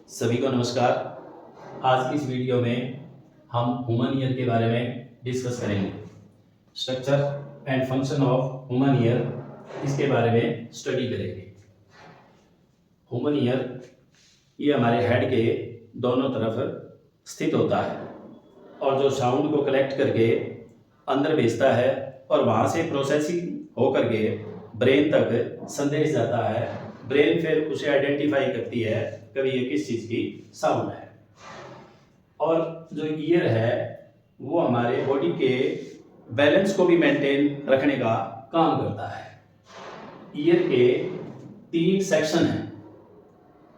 सभी को नमस्कार। आज की इस वीडियो में हम ह्यूमन ईयर के बारे में डिस्कस करेंगे। Structure and function of human ear, इसके बारे में स्टडी करेंगे। ह्यूमन ईयर ये हमारे हेड के दोनों तरफ स्थित होता है और जो साउंड को कलेक्ट करके अंदर भेजता है और वहाँ से प्रोसेसिंग हो करके ब्रेन तक संदेश जाता है। ब्रेन फिर उसे आइडेंटिफाई करती है कभी ये किस चीज़ की साउंड है। और जो ईयर है वो हमारे बॉडी के बैलेंस को भी मेंटेन रखने का काम करता है। ईयर के 3 सेक्शन हैं,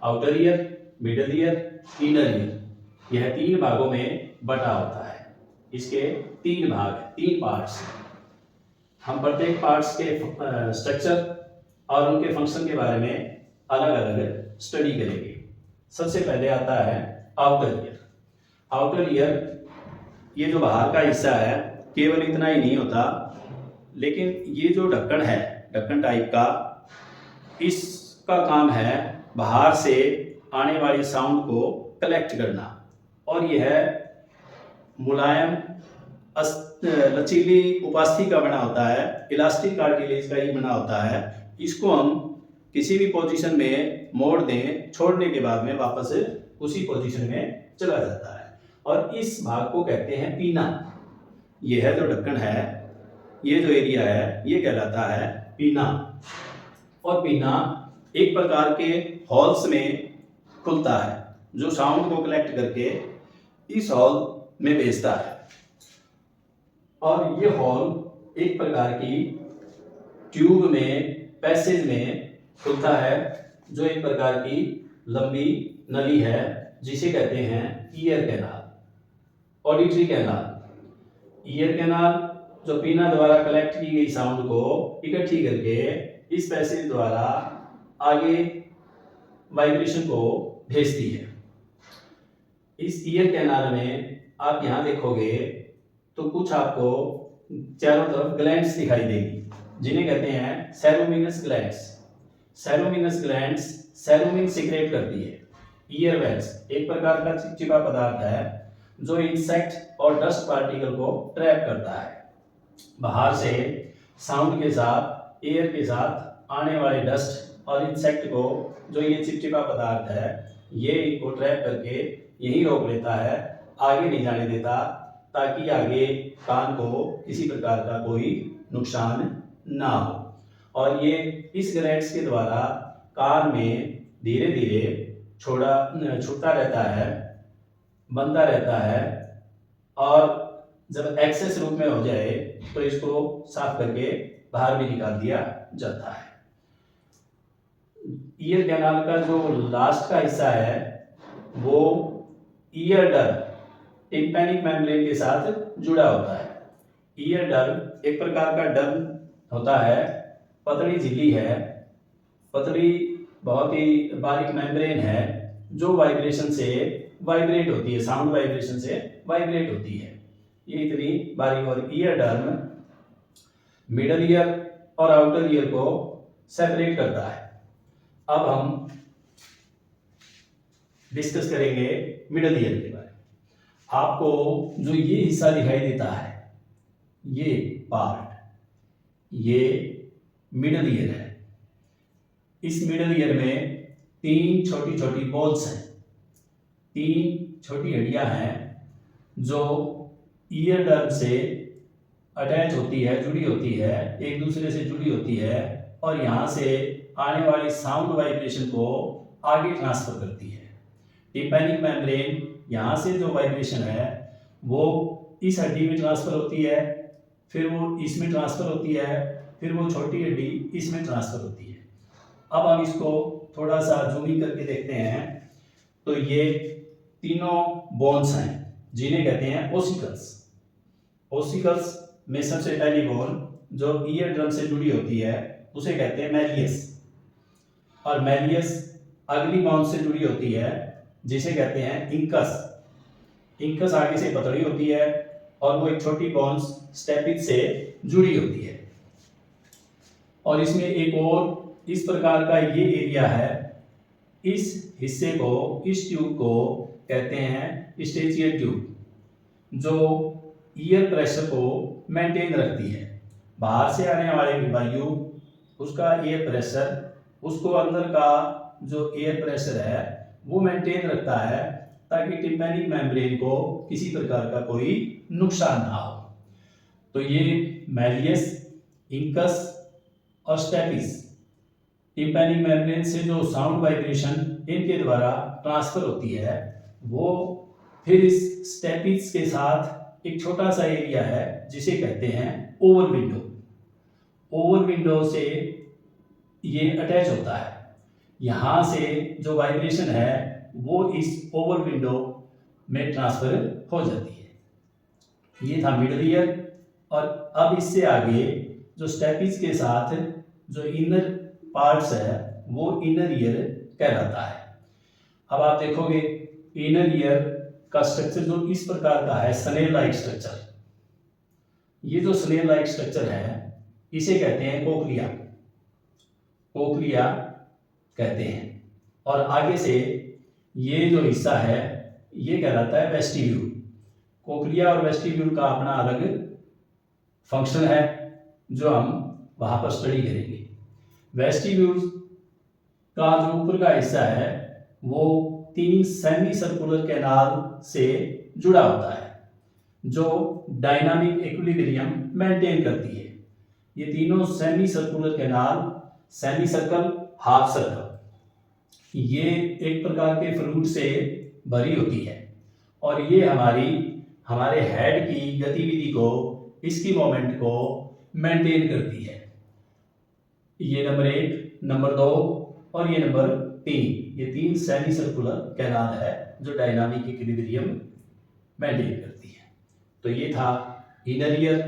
outer ear, middle ear, inner ear. यह 3 भागों में बटा होता है। इसके 3 भाग, 3 पार्ट्स। हम प्रत्येक पार्ट्स के स्ट्रक्चर और उनके फंक्शन के बारे में अलग अलग स्टडी करेंगे। सबसे पहले आता है आउटर ईयर। आउटर ईयर ये जो बाहर का हिस्सा है, केवल इतना ही नहीं होता, लेकिन ये जो ढक्कन है, ढक्कन टाइप का, इसका काम है बाहर से आने वाली साउंड को कलेक्ट करना। और यह मुलायम लचीली उपास्थि का बना होता है, इलास्टिक कार्टिलेज का ही बना होता है। इसको हम किसी भी पोजीशन में मोड़ दें, छोड़ने के बाद में वापस उसी पोजीशन में चला जाता है। और इस भाग को कहते हैं पीना। यह जो ढक्कन है, ये जो एरिया है, ये कहलाता है पीना। और पीना एक प्रकार के हॉल्स में खुलता है जो साउंड को कलेक्ट करके इस हॉल में भेजता है। और ये हॉल एक प्रकार की ट्यूब में, पैसेज में खुलता है, जो एक प्रकार की लंबी नली है जिसे कहते हैं ear canal, auditory canal. Ear canal जो पीना द्वारा कलेक्ट की गई साउंड को इकट्ठी करके इस पैसेज द्वारा आगे वाइब्रेशन को भेजती है। इस ईयर कैनाल में आप यहाँ देखोगे तो कुछ आपको चारों तरफ ग्लैंड्स दिखाई देगी, जिन्हें कहते हैं सेरोमिनस ग्लैंड्स। सेरोमिनस ग्लैंड्स सेरोमिन सीक्रेट करती है। ईयर वैक्स एक प्रकार का चिपचिपा पदार्थ है जो इंसेक्ट और डस्ट पार्टिकल को ट्रैप करता है। बाहर से साउंड के साथ, एयर के साथ आने वाले डस्ट और इंसेक्ट को, जो ये चिपचिपा पदार्थ है, ये इनको ट्रैप करके यही रोक लेता है, आगे नहीं जाने देता, ताकि आगे कान को किसी प्रकार का कोई नुकसान ना हो। और ये इस ग्लैंड्स के द्वारा कान में धीरे धीरे छूटता रहता है, बनता रहता है, और जब एक्सेस रूप में हो जाए तो इसको साफ करके बाहर भी निकाल दिया जाता है। ईयर कैनाल का जो लास्ट का हिस्सा है वो ईयर डर्म, टिम्पैनिक मेम्ब्रेन के साथ जुड़ा होता है। ईयर डर्म एक प्रकार का डर्म होता है, पतली झिल्ली है, पतली बहुत ही बारीक मेम्ब्रेन है, जो वाइब्रेशन से वाइब्रेट होती है, साउंड वाइब्रेशन से वाइब्रेट होती है। ये इतनी बारीक। और ईयर डर्म मिडल ईयर और आउटर ईयर को सेपरेट करता है। अब हम डिस्कस करेंगे मिडल ईयर के बारे में। आपको जो ये हिस्सा दिखाई देता है, ये पार्ट, ये मिडल ईयर है। इस मिडल ईयर में 3 छोटी छोटी बॉल्स हैं, 3 छोटी हड्डियां हैं जो ईयर डर्म से अटैच होती है, जुड़ी होती है, एक दूसरे से जुड़ी होती है, और यहाँ से आने वाली साउंड वाइब्रेशन को आगे ट्रांसफर करती है। टिम्पैनिक मेम्ब्रेन, यहाँ से जो वाइब्रेशन है वो इस हड्डी में ट्रांसफर होती है, फिर वो इसमें ट्रांसफर होती है, फिर वो छोटी हड्डी इसमें ट्रांसफर होती है। अब हम इसको थोड़ा सा जूमिंग करके देखते हैं तो ये तीनों बोन्स हैं जिन्हें कहते हैं ओसिकल्स। ओसिकल्स में सबसे पहली बोन जो ईयर ड्रम से जुड़ी होती है उसे कहते हैं मैलियस, और मैलियस अगली बोन से जुड़ी होती है जिसे कहते हैं इंकस। इंकस आगे से पतली होती है और वो एक छोटी बोन्स स्टेपिस से जुड़ी होती है। और इसमें एक और इस प्रकार का ये एरिया है इस हिस्से को, इस ट्यूब को कहते हैं यूस्टेचियन ट्यूब, जो ईयर प्रेशर को मेंटेन रखती है। बाहर से आने वाले वायु, उसका एयर प्रेशर, उसको अंदर का जो एयर प्रेशर है वो मेंटेन रखता है, ताकि टिम्पैनिक मेम्ब्रेन को किसी प्रकार का कोई नुकसान ना हो। तो ये मैलियस, इंकस और स्टेपिस, टिम्पैनिक मेम्ब्रेन से जो साउंड वाइब्रेशन इनके द्वारा ट्रांसफर होती है, वो फिर इस स्टेपिस के साथ एक छोटा सा एरिया है जिसे कहते हैं ओवल विंडो। ओवल विंडो से ये अटैच होता है। यहाँ से जो वाइब्रेशन है वो इस ओवल विंडो में ट्रांसफर हो जाती है। ये था मिडल ईयर। और अब इससे आगे जो स्टेपिस के साथ जो इनर पार्ट्स है वो इनर ईयर कहलाता है। अब आप देखोगे इनर ईयर का स्ट्रक्चर जो इस प्रकार का है, स्नेल लाइक स्ट्रक्चर। ये जो स्नेल लाइक स्ट्रक्चर है इसे कहते हैं कोक्लिया, कोक्लिया कहते हैं। और आगे से ये जो हिस्सा है ये कहलाता है वेस्टिब्यूल। कोक्लिया और वेस्टिब्यूल का अपना अलग फंक्शन है जो हम वहां पर स्टडी करेंगे। वेस्टिब्यूल का जो ऊपर का हिस्सा है वो 3 सेमी सर्कुलर कैनाल से जुड़ा होता है, जो डायनामिक इक्विलिब्रियम मेंटेन करती है। ये तीनों semi circular canal, semi circle, half circle, ये एक प्रकार के फ्लूइड से भरी होती है और ये हमारे हेड की गतिविधि को, इसकी मोमेंट को मेंटेन करती है। ये नंबर 1, नंबर 2 और ये नंबर 3, ये 3 सेमी सर्कुलर कैनाल है जो डायनामिक इक्विलिब्रियम मेंटेन करती है। तो ये था inner ear,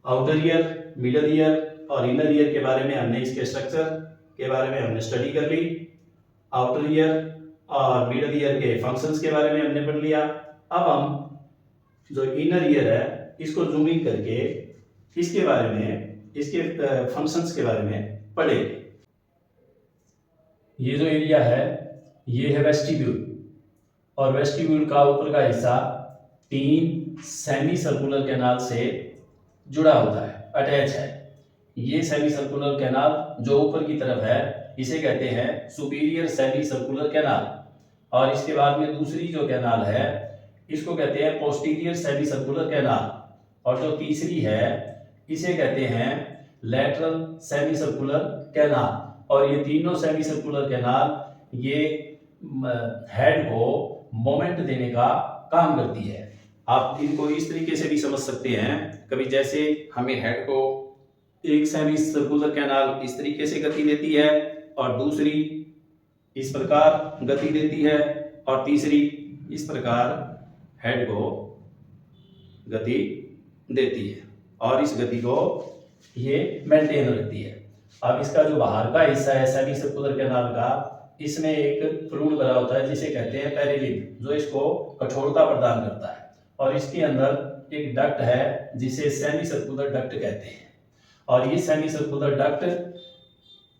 outer ear, middle ear और इनर ईयर के बारे में हमने, इसके स्ट्रक्चर के बारे में हमने स्टडी कर ली। आउटर ईयर और मिडल ईयर के फंक्शंस के बारे में हमने पढ़ लिया। अब हम जो इनर ईयर है इसको जूमिंग करके इसके बारे में, इसके फंक्शंस के बारे में पढ़ेंगे। ये जो एरिया है ये है वेस्टिब्यूल, और वेस्टिब्यूल का ऊपर का हिस्सा 3 सेमी सर्कुलर कैनाल से जुड़ा होता है, अटैच है। ये सेमी सर्कुलर कैनाल जो ऊपर की तरफ है इसे कहते हैं सुपीरियर सेमी सर्कुलर कैनाल, और इसके बाद में दूसरी जो कैनाल है इसको कहते हैं पोस्टीरियर सेमी सर्कुलर कैनाल, और जो तीसरी है इसे कहते हैं लैटरल सेमी सर्कुलर कैनाल। और ये तीनों सेमी सर्कुलर कैनाल ये हेड को मोमेंट देने का काम करती है। आप इनको इस तरीके से भी समझ सकते हैं, कभी जैसे हमें हेड को एक सेमी सर्कुलर कैनाल इस तरीके से गति देती है और दूसरी इस प्रकार गति देती है और तीसरी इस प्रकार हेड को गति देती है, और इस गति को ये मेंटेन रखती है। अब इसका जो बाहर का हिस्सा है सेमी सर्कुलर कैनाल का, इसमें एक फ्लूइड भरा होता है जिसे कहते हैं पेरिलिन, जो इसको कठोरता प्रदान करता है। और इसके अंदर एक डक्ट है जिसे सेमी सर्कुलर डक्ट कहते हैं, और ये सेमी सर्कुलर डक्ट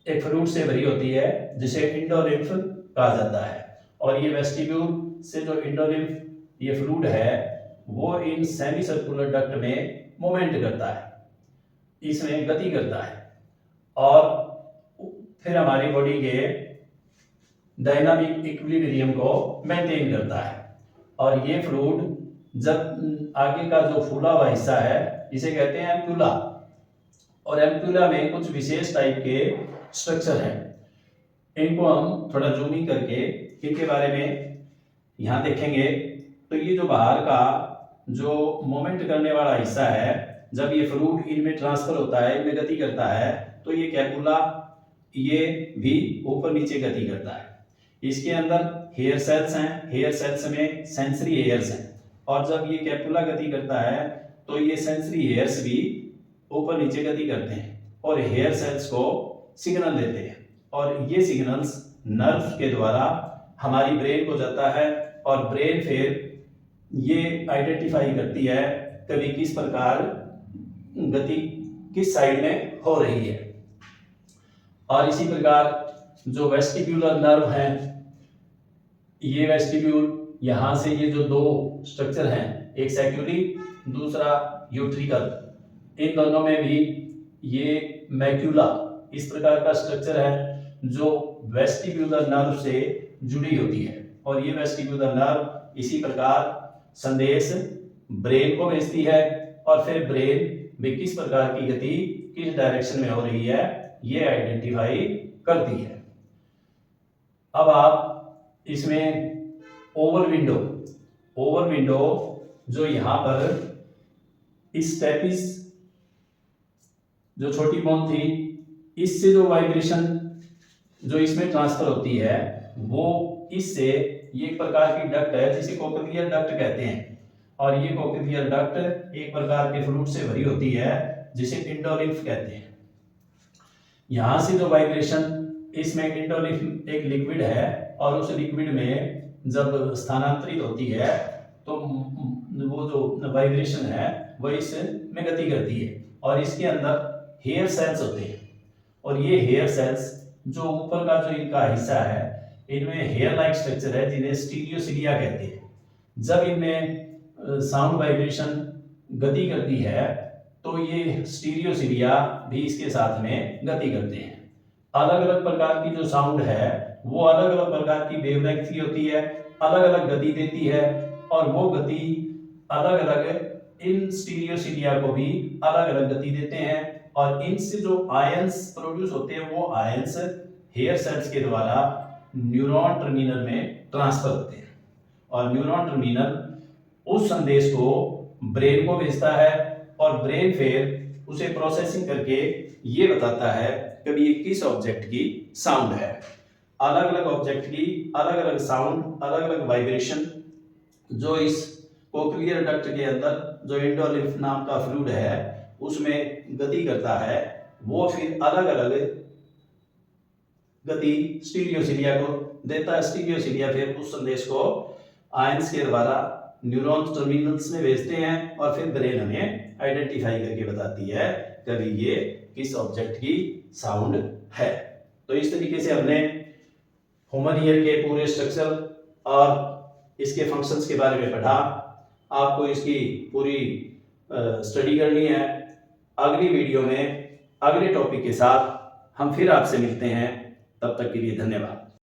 एक फ्लूइड से भरी होती है जिसे इंडोलिम्फ कहा जाता है। और ये वेस्टिब्यूल से जो इंडोलिम्फ ये फ्लूइड है वो इन सेमी सर्कुलर डक्ट में मूवमेंट करता है, इसमें गति करता है, और फिर हमारी बॉडी के डायनामिक इक्विलिब्रियम को मेंटेन करता है। और ये फ्लूइड जब आगे का जो फूला हुआ हिस्सा है इसे कहते हैं एम्पुला, और एम्पुला में कुछ विशेष टाइप के स्ट्रक्चर हैं। इनको हम थोड़ा जूमिंग करके इनके बारे में यहाँ देखेंगे। तो ये जो बाहर का जो मोमेंट करने वाला हिस्सा है, जब ये फ्लूइड इनमें ट्रांसफर होता है, इनमें गति करता है, तो ये कैपुला ये भी ऊपर नीचे गति करता है। इसके अंदर हेयर सेल्स हैं, हेयर सेल्स में सेंसरी हेयर्स हैं, और जब ये कैपुला गति करता है तो ये सेंसरी हेयर्स भी ऊपर नीचे गति करते हैं और हेयर सेल्स को सिग्नल देते हैं, और ये सिग्नल्स नर्व के द्वारा हमारी ब्रेन को जाता है, और ब्रेन फिर ये आइडेंटिफाई करती है कभी किस प्रकार गति किस साइड में हो रही है। और इसी प्रकार जो वेस्टिब्यूलर नर्व है, ये वेस्टिब्यूल, यहाँ से ये जो दो स्ट्रक्चर हैं, एक सैक्युली दूसरा यूट्रिकल, इन दोनों में भी ये मैक्यूला इस प्रकार का स्ट्रक्चर है जो वेस्टिब्यूलर नर्व से जुड़ी होती है। और ये वेस्टिब्यूलर नर्व इसी प्रकार संदेश ब्रेन को भेजती है और फिर ब्रेन में किस प्रकार की गति किस डायरेक्शन में हो रही है ये आइडेंटिफाई करती है। अब आप इसमें ओवर विंडो जो यहाँ पर इस स्टेपिस जो छोटी बोन थी, इससे जो वाइब्रेशन जो इसमें ट्रांसफर होती है वो इससे, ये एक प्रकार की डक्ट है जिसे कोक्लियर डक्ट कहते हैं। और ये कोक्लियर डक्ट एक प्रकार के फ्लूइड से भरी होती है जिसे इंडोलिम्फ कहते हैं। यहाँ से जो वाइब्रेशन, इसमें इंडोलिम्फ एक लिक्विड है और उस लिक्विड में जब स्थानांतरित होती है तो वो जो वाइब्रेशन है वो इसमें गति करती है और इसके अंदर हेयर सेल्स होते हैं। और ये हेयर सेल्स जो ऊपर का जो इनका हिस्सा है, इनमें हेयर लाइक स्ट्रक्चर है जिन्हें स्टीरियोसिलिया कहते हैं। जब इनमें साउंड वाइब्रेशन गति करती है तो ये स्टीरियोसिलिया भी इसके साथ में गति करते हैं। अलग अलग प्रकार की जो साउंड है वो अलग अलग प्रकार की वेवलेंथ की होती है, अलग अलग गति देती है और वो गति अलग अलग इन स्टीरियोसिलिया को भी अलग अलग गति देते हैं। और इनसे जो आयंस प्रोड्यूस होते हैं वो आयंस हेयर सेल्स के द्वारा न्यूरॉन टर्मिनल में ट्रांसफर होते हैं और न्यूरॉन टर्मिनल उस संदेश को ब्रेन को भेजता है और ब्रेन फिर उसे प्रोसेसिंग करके ये बताता है कि ये किस ऑब्जेक्ट की साउंड है। अलग अलग ऑब्जेक्ट की अलग अलग साउंड, अलग अलग वाइब्रेशन जो इस कोक्लियर डक्ट के अंदर जो इंडोलिम्फ नाम का फ्लूइड है उसमें गति करता है, वो फिर अलग अलग गति स्टीरियोसिलिया को देता है। स्टीरियोसिलिया फिर उस संदेश को आयंस के द्वारा न्यूरॉन टर्मिनल्स में भेजते हैं और फिर ब्रेन हमें आइडेंटिफाई करके बताती है कि ये किस ऑब्जेक्ट की साउंड है। तो इस तरीके से हमने ह्यूमन ईयर के पूरे स्ट्रक्चर और इसके फंक्शंस के बारे में पढ़ा। आपको इसकी पूरी स्टडी करनी है। अगली वीडियो में अगले टॉपिक के साथ हम फिर आपसे मिलते हैं। तब तक के लिए धन्यवाद।